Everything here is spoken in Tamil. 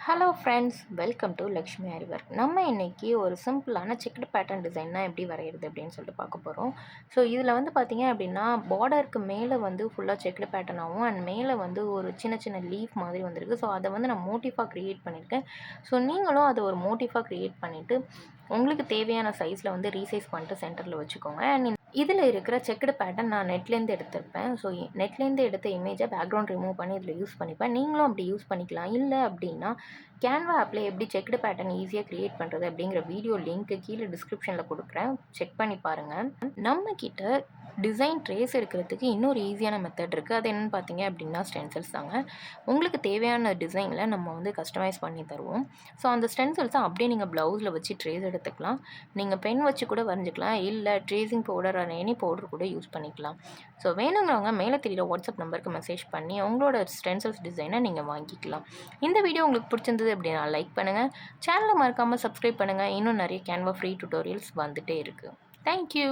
Hello friends, welcome to Lakshmi Arivar. நம்ம இன்றைக்கி ஒரு சிம்பிளான செக்குடு பேட்டர்ன் டிசைன்னா எப்படி வரைகிறது அப்படின்னு சொல்லிட்டு பார்க்க போகிறோம். ஸோ இதில் வந்து பார்த்திங்க அப்படின்னா பார்டருக்கு மேலே வந்து ஃபுல்லாக செக்குடு பேட்டர்னாகவும் அண்ட் மேலே வந்து ஒரு சின்ன சின்ன லீஃப் மாதிரி வந்திருக்கு. ஸோ அதை வந்து நான் மோட்டிஃபாக க்ரியேட் பண்ணியிருக்கேன். ஸோ நீங்களும் அதை ஒரு மோட்டிஃபாக க்ரியேட் பண்ணிவிட்டு உங்களுக்கு தேவையான சைஸில் வந்து ரீசைஸ் பண்ணிட்டு சென்டரில் வச்சுக்கோங்க. அண்ட் இதில் இருக்கிற செக்குடு பேட்டர்ன் நான் நெட்லேருந்து எடுத்திருப்பேன். ஸோ நெட்லேருந்து எடுத்த இமேஜை பேக்ரவுண்ட் ரிமூவ் பண்ணி இதில் யூஸ் பண்ணிப்பேன். நீங்களும் அப்படி யூஸ் பண்ணிக்கலாம். இல்லை அப்படின்னா கேன்வா ஆப்பில் எப்படி செக்குடு பேட்டர்ன் ஈஸியாக க்ரியேட் பண்ணுறது அப்படிங்கிற வீடியோ லிங்க்கு கீழே டிஸ்கிரிப்ஷனில் கொடுக்குறேன். செக் பண்ணி பாருங்கள். நம்மக்கிட்ட டிசைன் ட்ரேஸ் எடுக்கிறதுக்கு இன்னொரு ஈஸியான மெத்தட் இருக்குது. அது என்னென்னு பார்த்தீங்க அப்படின்னா ஸ்டென்சில்ஸ் தாங்க. உங்களுக்கு தேவையான டிசைனில் நம்ம வந்து கஸ்டமைஸ் பண்ணி தருவோம். ஸோ அந்த ஸ்டென்சில்ஸை அப்படியே நீங்கள் ப்ளவுஸில் வச்சு ட்ரேஸ் எடுத்துக்கலாம். நீங்கள் பென் வச்சு கூட வரைஞ்சிக்கலாம். இல்லை ட்ரேசிங் பவுடர் எனி பவுடர் கூட யூஸ் பண்ணிக்கலாம். ஸோ வேணுங்கிறவங்க மேலே தெரியுற வாட்ஸ்அப் நம்பருக்கு மெசேஜ் பண்ணி உங்களோட ஸ்டென்சில்ஸ் டிசைனை நீங்கள் வாங்கிக்கலாம். இந்த வீடியோ உங்களுக்கு பிடிச்சிருந்தது அப்படின்னா லைக் பண்ணுங்கள். சேனலை மறக்காமல் சப்ஸ்கிரைப் பண்ணுங்கள். இன்னும் நிறைய கேன்வா ஃப்ரீ டியூட்டோரியல்ஸ் வந்துகிட்டே இருக்குது. தேங்க்யூ.